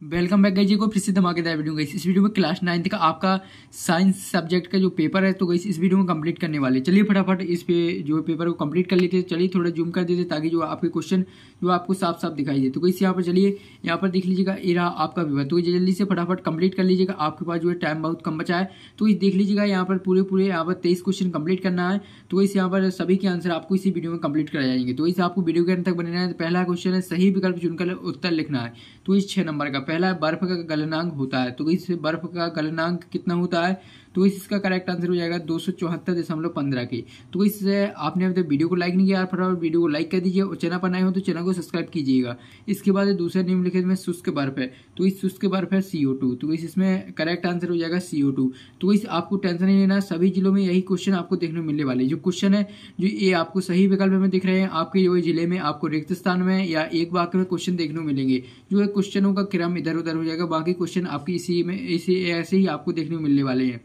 Welcome back guys जी को फिर से धमाकेदार वीडियो गाइस। इस वीडियो में क्लास 9th का आपका साइंस सब्जेक्ट का जो पेपर है तो गाइस इस वीडियो में कंप्लीट करने वाले। चलिए फटाफट इस पे जो पेपर को कंप्लीट कर लेते हैं। चलिए थोड़ा जूम कर देते ताकि जो आपके क्वेश्चन जो आपको साफ साफ दिखाई दे। तो गाइस यहाँ पर चलिए यहाँ पर देख लीजिएगा ये रहा आपका पेपर। तो जल्दी से फटाफट कंप्लीट कर लीजिएगा, आपके पास जो है टाइम बहुत कम बचा है। तो इस देख लीजिएगा यहाँ पर पूरे यहाँ पर 23 क्वेश्चन कंप्लीट करना है। तो इस यहाँ पर सभी के आंसर आपको इसी वीडियो में कंप्लीट कराए जाएंगे। तो इस आपको वीडियो के अंत तक बने रहना है। पहला क्वेश्चन है सही विकल्प चुनकर उत्तर लिखना है। तो इस 6 नंबर का पहला बर्फ का गलनांक होता है। तो इस बर्फ का गलनांक कितना होता है? तो इसका करेक्ट आंसर हो जाएगा 274.15 की। तो इससे आपने अभी तक वीडियो को लाइक नहीं किया, फटाफट वीडियो को लाइक कर दीजिए और चैनल पर नए हो तो चैनल को सब्सक्राइब कीजिएगा। इसके बाद दूसरे निम्नलिखित में शुष्क बर्फ है। तो इस शुष्क बर्फ है CO2। तो इसमें करेक्ट आंसर हो जाएगा CO2। तो इस आपको टेंशन नहीं लेना, सभी जिलों में यही क्वेश्चन आपको देखने को मिलने वाले। जो क्वेश्चन है जो ये आपको सही विकल्प में दिख रहे हैं, आपके जो जिले में आपको रिक्त स्थान में या एक वाक्य में क्वेश्चन देखने को मिलेंगे। जो है क्वेश्चनों का क्रम इधर उधर हो जाएगा, बाकी क्वेश्चन आपकी इसी ऐसे ही आपको देखने को मिलने वाले हैं।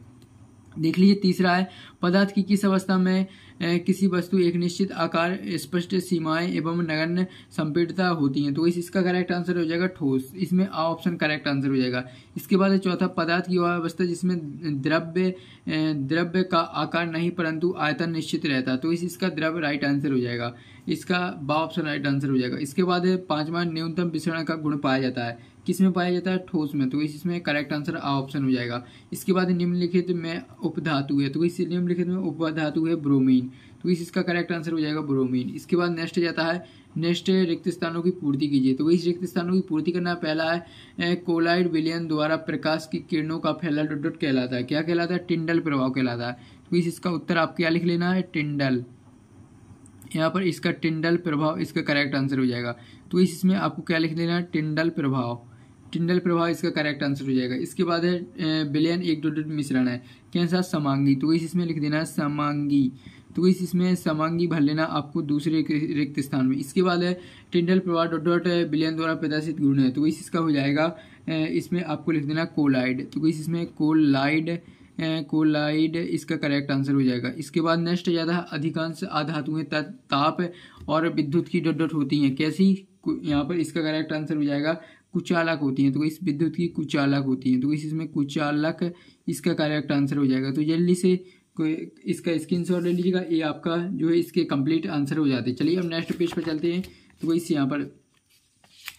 देख लीजिए तीसरा है पदार्थ की किस अवस्था में किसी वस्तु एक निश्चित आकार, स्पष्ट सीमाएं एवं नगण्य संपीड़ता होती हैं। तो इसका करेक्ट आंसर हो जाएगा ठोस। इसमें आ ऑप्शन करेक्ट आंसर हो जाएगा। इसके बाद चौथा पदार्थ की वह अवस्था जिसमें द्रव्य का आकार नहीं परंतु आयतन निश्चित रहता। तो इसका द्रव्य राइट आंसर हो जाएगा। इसका बा ऑप्शन राइट आंसर हो जाएगा। इसके बाद पांचवा न्यूनतम विसरण का गुण पाया जाता है। किसमें पाया जाता है? ठोस में। तो इसमें करेक्ट आंसर आ ऑप्शन हो जाएगा। इसके बाद निम्नलिखित में उपधातु है। तो इस निम्नलिखित में उपधातु है ब्रोमीन। तो इसका करेक्ट आंसर हो जाएगा ब्रोमीन। इसके बाद नेक्स्ट जाता है नेक्स्ट रिक्त स्थानों की पूर्ति कीजिए। तो इस रिक्त स्थानों की पूर्ति करना पहला है कोलाइड विलयन द्वारा प्रकाश की किरणों का फैला डॉट कहलाता है। क्या कहलाता है? टिंडल प्रभाव कहलाता है। तो इसका उत्तर आप क्या लिख लेना है? टिंडल। यहाँ पर इसका टिंडल प्रभाव इसका करेक्ट आंसर हो जाएगा। तो इसमें आपको क्या लिख देना है? टिंडल प्रभाव। टिंडल प्रभाव इसका करेक्ट आंसर हो जाएगा। इसके बाद है विलयन एक डॉट मिश्रण है। कैसा? समांगी। तो इसमें लिख देना है समांगी। तो इसमें समांगी भर लेना आपको दूसरे रिक्त स्थान में। इसके बाद है टिंडल प्रभाव डॉट डॉट विलयन द्वारा प्रदर्शित गुण है। तो इसका हो जाएगा इसमें आपको लिख देना कोलाइड। तो इसमें कोलाइड इसका करेक्ट आंसर हो जाएगा। इसके बाद नेक्स्ट ज़्यादा अधिकांश आधातुएं ताप और विद्युत की डॉट डॉट होती हैं। कैसी? यहाँ पर इसका करेक्ट आंसर हो जाएगा कुचालक होती हैं। तो इस विद्युत की कुचालक होती हैं। तो इसमें कुचालक इसका करेक्ट आंसर हो जाएगा। तो जल्दी से इसका स्क्रीनशॉट ले लीजिएगा। ये आपका जो है इसके कंप्लीट आंसर हो जाते हैं। चलिए अब नेक्स्ट पेज पर चलते हैं। तो इस यहाँ पर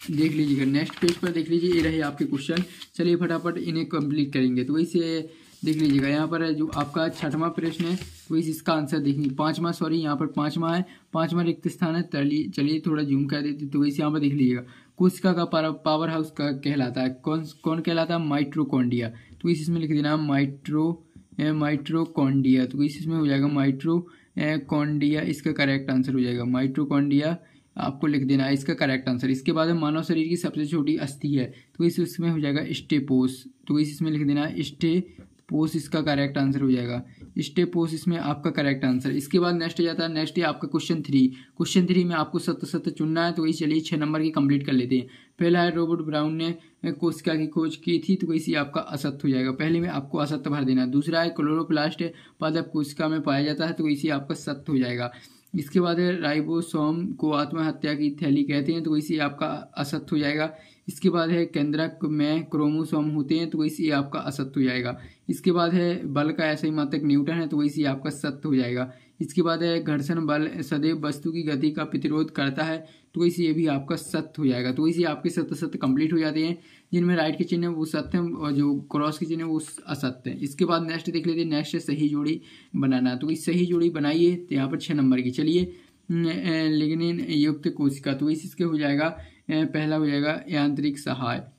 देख लीजिएगा, नेक्स्ट पेज पर देख लीजिए, ये रहे आपके क्वेश्चन। चलिए फटाफट इन्हें कंप्लीट करेंगे। तो इसे देख लीजिएगा, यहाँ पर जो आपका छठवां प्रश्न है तो इसका आंसर देखिए यहाँ पर पांचवा रिक्त स्थान है। चलिए थोड़ा जूम कर देते। तो इस यहाँ पर देख लीजिएगा कोशिका का पावर हाउस का कहलाता है। कौन कहलाता है? माइटोकॉन्ड्रिया। तो इसमें लिख देना माइटोकॉन्ड्रिया। तो इसमें हो जाएगा माइटोकॉन्ड्रिया इसका करेक्ट आंसर हो जाएगा। माइटोकॉन्ड्रिया आपको लिख देना है इसका करेक्ट आंसर। इसके बाद मानव शरीर की सबसे छोटी अस्थि है। तो इसमें हो जाएगा स्टेपोस। तो इसमें लिख देना है स्टेपोस इसका करेक्ट आंसर हो जाएगा। स्टेपोस इसमें आपका करेक्ट आंसर। इसके बाद नेक्स्ट जाता है नेक्स्ट है आपका क्वेश्चन 3। क्वेश्चन 3 में आपको सत्य चुनना है। तो चलिए 6 नंबर की कंप्लीट कर लेते हैं। पहला है रॉबर्ट ब्राउन ने कोशिका की खोज की थी। तो इसी आपका असत्य हो जाएगा। पहले में आपको असत्य भर देना। दूसरा है क्लोरोप्लास्ट पादप कोशिका में पाया जाता है। तो इसी आपका सत्य हो जाएगा। इसके बाद है राइबोसोम को आत्महत्या की थैली कहते हैं। तो इसी आपका असत्य हो जाएगा। इसके बाद है केंद्रक में क्रोमोसोम होते हैं। तो इसी आपका असत्य हो जाएगा। इसके बाद है बल का ऐसा ही मात्रक न्यूटन है। तो इसी आपका सत्य हो जाएगा। इसके बाद है घर्षण बल सदैव वस्तु की गति का प्रतिरोध करता है। तो इसी ये भी आपका सत्य हो जाएगा। तो इसी आपके सत्य कंप्लीट हो जाते हैं। जिनमें राइट के चिन्ह वो सत्य है और जो क्रॉस के चिन्ह वो असत्य है। इसके बाद नेक्स्ट देख लेते हैं। नेक्स्ट है सही जोड़ी बनाना। तो इस सही जोड़ी बनाइए। तो यहाँ पर 6 नंबर की चलिए लिग्निन युक्त कोशिका। तो इसके हो जाएगा पहला हो जाएगा यांत्रिक सहाय।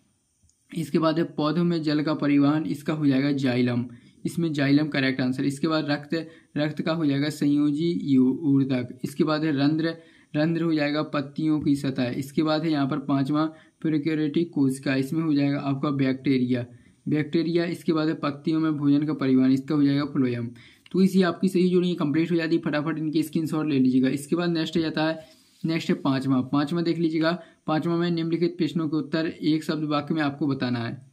इसके बाद है पौधों में जल का परिवहन। इसका हो जाएगा जाइलम। इसमें जाइलम करेक्ट आंसर। इसके बाद रक्त का हो जाएगा संयोजी ऊर्धक। इसके बाद है रंध्र हो जाएगा पत्तियों की सतह। इसके बाद है यहाँ पर पांचवा प्रोकैरियोटिक कोशिका। इसमें हो जाएगा आपका बैक्टीरिया। इसके बाद है पत्तियों में भोजन का परिवहन। इसका हो जाएगा फ्लोएम। तो इसी आपकी सही जोड़ी कंप्लीट हो जाती है। फटाफट इनके स्क्रीनशॉट ले लीजिएगा। इसके बाद नेक्स्ट जाता है नेक्स्ट है पांचवा देख लीजिएगा। पांचवा में निम्नलिखित प्रश्नों के उत्तर एक शब्द वाक्य में आपको बताना है।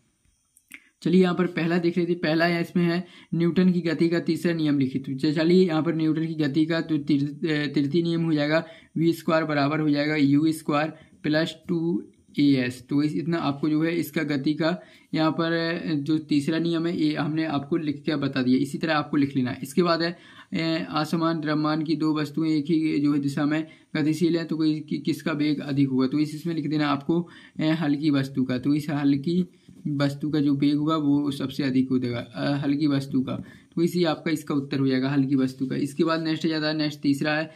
चलिए यहाँ पर पहला देख लेते। पहला है इसमें है न्यूटन की गति का तीसरा नियम लिखित। चलिए यहाँ पर न्यूटन की गति का तो तृतीय नियम हो जाएगा v² बराबर हो जाएगा u² + 2 AS। तो इस इतना आपको जो है इसका गति का यहाँ पर जो तीसरा नियम है ये हमने आपको लिख के बता दिया, इसी तरह आपको लिख लेना है। इसके बाद है असमान द्रव्यमान की दो वस्तुएं एक ही जो है दिशा में गतिशील है तो कोई किसका वेग अधिक होगा, तो इसमें लिख देना आपको हल्की वस्तु का। तो इस हल्की वस्तु का जो वेग होगा वो सबसे अधिक हो जाएगा हल्की वस्तु का, तो इसी आपका इसका उत्तर हो जाएगा हल्की वस्तु का। इसके बाद नेक्स्ट जाता है, नेक्स्ट तीसरा है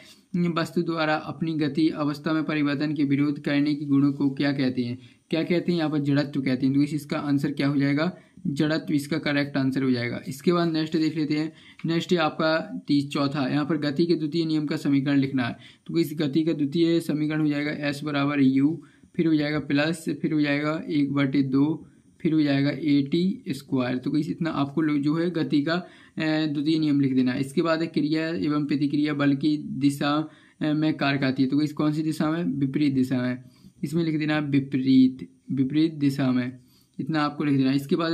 वस्तु द्वारा अपनी गति अवस्था में परिवर्तन के विरोध करने की गुणों को क्या कहते हैं, क्या कहते हैं यहाँ पर जड़त्व कहते हैं। तो इसका आंसर क्या हो जाएगा, जड़त्व इसका करेक्ट आंसर हो जाएगा। इसके बाद नेक्स्ट देख लेते हैं, नेक्स्ट है आपका चौथा, यहाँ पर गति के द्वितीय नियम का समीकरण लिखना है। तो इस गति का द्वितीय समीकरण हो जाएगा S बराबर U, फिर हो जाएगा प्लस, फिर हो जाएगा 1/2, फिर हो जाएगा AT²। तो इस इतना आपको जो है गति का द्वितीय नियम लिख देना है। इसके बाद है क्रिया एवं प्रतिक्रिया बल की दिशा में कार्य करती है। तो इस कौन सी दिशा में, विपरीत दिशा में, इसमें लिख देना विपरीत दिशा में, इतना आपको लिख देना है। इसके बाद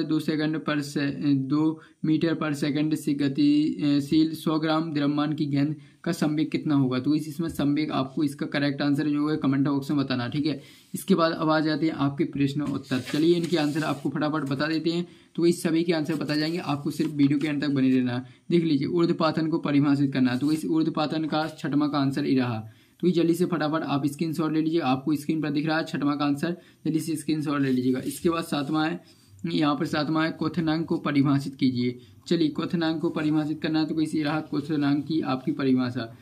2 मीटर पर सेकंड से गतिशील 100 ग्राम द्रव्यमान की गेंद का संवेग कितना होगा। तो इसमें संवेग आपको इसका करेक्ट आंसर जो है कमेंट बॉक्स में बताना, ठीक है। इसके बाद अब आ जाते हैं आपके प्रश्न उत्तर। चलिए इनके आंसर आपको फटाफट बता देते हैं। तो इस सभी के आंसर बता जाएंगे, आपको सिर्फ वीडियो के अंत तक बने रहना। देख लीजिए, ऊर्ध्वपातन को परिभाषित करना, तो इस ऊर्ध्वपातन का छठवां का आंसर ही रहा। तो जल्दी से फटाफट आप स्क्रीनशॉट ले लीजिए, आपको स्क्रीन पर दिख रहा है छठवां का आंसर, जल्दी से स्क्रीनशॉट ले लीजिएगा। इसके बाद सातवां है, यहाँ पर सातवां है क्वथनांक को परिभाषित कीजिए। चलिए क्वथनांक को परिभाषित करना है, तो कैसी रहा क्वथनांक की आपकी परिभाषा,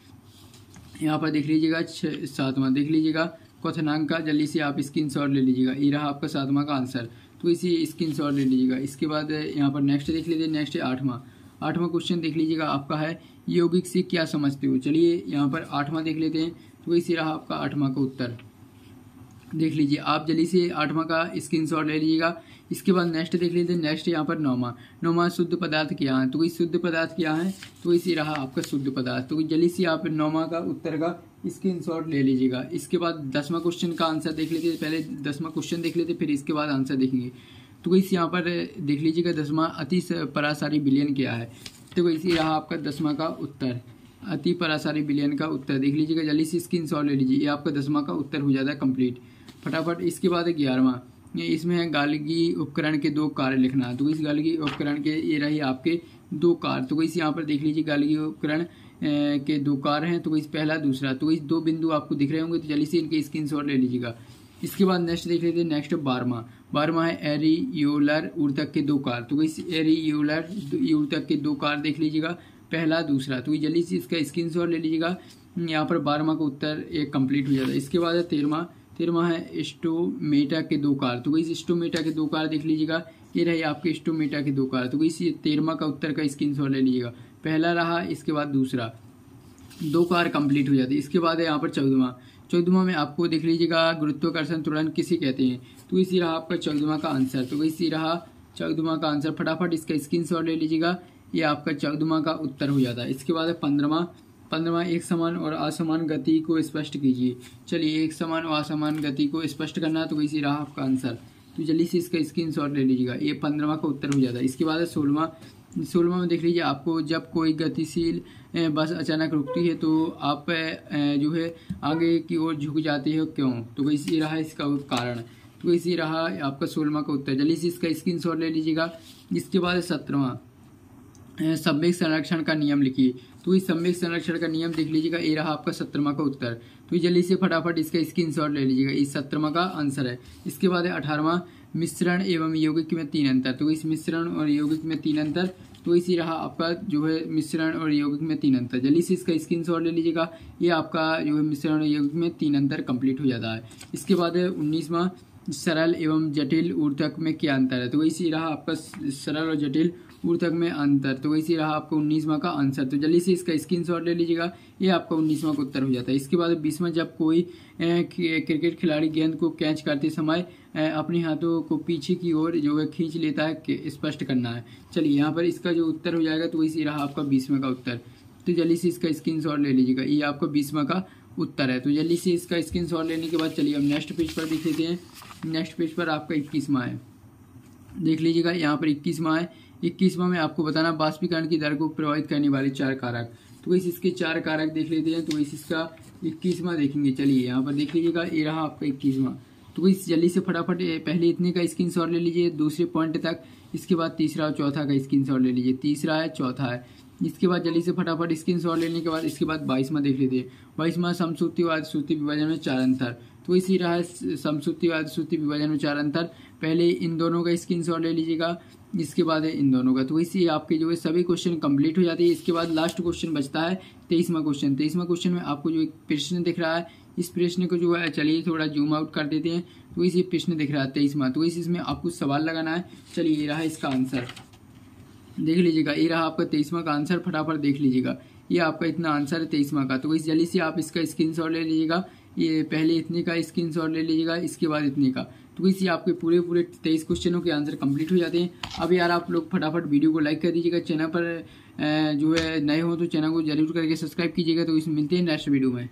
यहाँ पर देख लीजिएगा सातवां देख लीजिएगा क्वथनांक का, जल्दी से आप स्क्रीनशॉट ले लीजिएगा। ये रहा आपका सातवां का आंसर, तो इसी स्क्रीनशॉट ले लीजिएगा। इसके बाद यहाँ पर नेक्स्ट देख लीजिए, नेक्स्ट है आठवां क्वेश्चन देख लीजिएगा, आपका है यौगिक से क्या समझते हो। चलिए यहाँ पर आठवां देख लेते हैं, तो इसी रहा आपका आठवां का उत्तर, देख लीजिए आप जल्दी से आठवां का स्क्रीनशॉट ले लीजिएगा। इसके बाद नेक्स्ट देख लीजिए, नेक्स्ट यहाँ पर नौवां शुद्ध पदार्थ क्या है। तो इस शुद्ध पदार्थ क्या है, तो इसी रहा आपका शुद्ध पदार्थ। तो जल्दी से आप नौवां का उत्तर का स्क्रीनशॉट ले लीजिएगा। इसके बाद 10वां क्वेश्चन का आंसर देख लेते, पहले 10वां क्वेश्चन देख लेते, फिर इसके बाद आंसर देखेंगे। तो इस यहाँ पर देख लीजिएगा 10वां अति परासारी विलयन क्या है। तो इसी रहा आपका 10वां का उत्तर, अति परासारी विलयन का उत्तर देख लीजिएगा, जल्दी से स्क्रीनशॉट ले लीजिए। ये आपका 10वां का उत्तर हो जाता है कंप्लीट फटाफट। इसके बाद 11वां, इसमें है गाल्गी उपकरण के दो कार्य लिखना है। तो इस गाल्गी उपकरण के ये रही आपके दो कार्य। तो इस यहाँ पर देख लीजिए गाल्गी उपकरण के दो कार्य हैं, तो इस पहला दूसरा, तो इस दो बिंदु आपको दिख रहे होंगे, तो जल्दी से इनके स्क्रीनशॉट ले लीजिएगा। इसके बाद नेक्स्ट देख लेते हैं, नेक्स्ट 12वां है एरियोलर ऊर्तक के दो कार्य। तो इस एरियोलर ऊर्तक के दो कार्य देख लीजिएगा, पहला दूसरा, तो जल्दी से इसका स्क्रीनशॉट ले लीजिएगा। यहाँ पर 12वां का उत्तर एक कंप्लीट हो जाता है। इसके बाद है 13वां है स्टोमेटा के दो कार्य। तो इस स्टोमेटा के दो कार्य देख लीजिएगा, ये रहे आपके स्टोमेटा के दो कार्य। तो इस 13वां का उत्तर का स्क्रीनशॉट ले लीजिएगा, पहला रहा, इसके बाद दूसरा, दो कार्य कंप्लीट हो जाते हैं। इसके बाद है यहाँ पर 14वां में आपको देख लीजिएगा गुरुत्वाकर्षण त्वरण किसे कहते हैं। तो इसी रहा आपका 14वां का आंसर। तो इसी रहा 14वां का आंसर, फटाफट इसका स्क्रीनशॉट ले लीजिएगा, ये आपका 14वां का उत्तर हो जाता है। इसके बाद है 15वां एक समान और असमान गति को स्पष्ट कीजिए। चलिए एक समान और असमान गति को स्पष्ट करना, तो इसी रहा आपका आंसर। तो जल्दी से इसका स्क्रीनशॉट ले लीजिएगा, ये 15वां का उत्तर हो जाता है। इसके बाद है 16वां में देख लीजिए, आपको जब कोई गतिशील बस अचानक रुकती है तो आप जो है आगे की ओर झुक जाते हो, क्यों। तो इसी रहा इसका कारण, तो इसी रहा आपका 16वां का उत्तर, जल्दी से इसका स्क्रीनशॉट ले लीजिएगा। इसके बाद 17वां संवेग संरक्षण का नियम लिखिए। तो इस संवेग संरक्षण का नियम देख लीजिएगा, ये रहा आपका 17वां का उत्तर। तो जल्दी से फटाफट इसका स्क्रीनशॉट ले लीजिएगा, इस 17वां का आंसर है। इसके बाद है 18वां मिश्रण एवं यौगिक में 3 अंतर। तो इस मिश्रण और यौगिक में 3 अंतर, तो इसी रहा आपका जो है मिश्रण और यौगिक में 3 अंतर, जल्दी से इसका स्क्रीनशॉट ले लीजिएगा, ये आपका जो है मिश्रण और यौगिक में 3 अंतर कंप्लीट हो जाता है। इसके बाद है 19वां सरल एवं जटिल ऊर्तक में क्या अंतर है। तो इसी रहा आपका सरल और जटिल ऊर्तक में अंतर, तो इसी रहा आपका 19वां का आंसर। तो जल्दी से इसका स्क्रीनशॉट ले लीजिएगा, ये आपका 19वां का उत्तर हो जाता है। इसके बाद 20वां, जब कोई क्रिकेट खिलाड़ी गेंद को कैच करते समय अपने हाथों को पीछे की ओर जो है खींच लेता है, स्पष्ट करना है। चलिए यहाँ पर इसका जो उत्तर हो जाएगा, तो इसी रहा आपका 20वां का उत्तर। तो जल्दी से इसका स्क्रीनशॉट ले लीजिएगा, ये आपका 20वां का उत्तर है। तो जल्दी से इसका स्क्रीनशॉट लेने के बाद चलिए हम नेक्स्ट पेज पर देख लेते हैं। नेक्स्ट पेज पर आपका 21वां है, देख लीजिएगा, यहाँ पर 21वां है। 21वां में आपको बताना वाष्पीकरण की दर को प्रभावित करने वाले 4 कारक। तो इसके 4 कारक देख लेते हैं। तो इसका 21वां देखेंगे, चलिए यहाँ पर देख लीजिएगा, ये रहा आपका 21वां। तो इस जल्दी से फटाफट पहले इतने का स्क्रीनशॉट ले लीजिए दूसरे पॉइंट तक, इसके बाद तीसरा और चौथा का स्क्रीनशॉट ले लीजिए, तीसरा है चौथा है, इसके बाद जल्दी से फटाफट स्क्रीनशॉट लेने के बाद इसके बाद 22वां देख लीजिए। 22वां समसूत्री व अर्धसूत्री विभाजन में 4 अंतर, तो इसी रहा है समसूत्री व अर्धसूत्री विभाजन में 4 अंतर। पहले इन दोनों का स्क्रीनशॉट ले लीजिएगा, इसके बाद है इन दोनों का। तो इसी आपके जो है सभी क्वेश्चन कंप्लीट हो जाते हैं। इसके बाद लास्ट क्वेश्चन बचता है 23वां क्वेश्चन। 23वां क्वेश्चन में आपको जो एक प्रश्न दिख रहा है, इस प्रश्न को जो है चलिए थोड़ा जूम आउट कर देते हैं। तो इसी प्रश्न दिख रहा है 23वां, तो इसमें आपको सवाल लगाना है। चलिए ये रहा इसका आंसर, देख लीजिएगा, ये रहा आपका 23वां का आंसर, फटाफट देख लीजिएगा। ये आपका इतना आंसर है 23वां का। तो इस जल्दी से आप इसका स्क्रीनशॉट ले लीजिएगा, ये पहले इतने का स्क्रीनशॉट ले लीजिएगा, इसके बाद इतने का। तो इसी आपके पूरे 23 क्वेश्चनों के आंसर कंप्लीट हो जाते हैं। अब यार आप लोग फटाफट वीडियो को लाइक कर दीजिएगा, चैनल पर जो है नए हो तो चैनल को जरूर करके सब्सक्राइब कीजिएगा। तो इस मिलते हैं नेक्स्ट वीडियो में।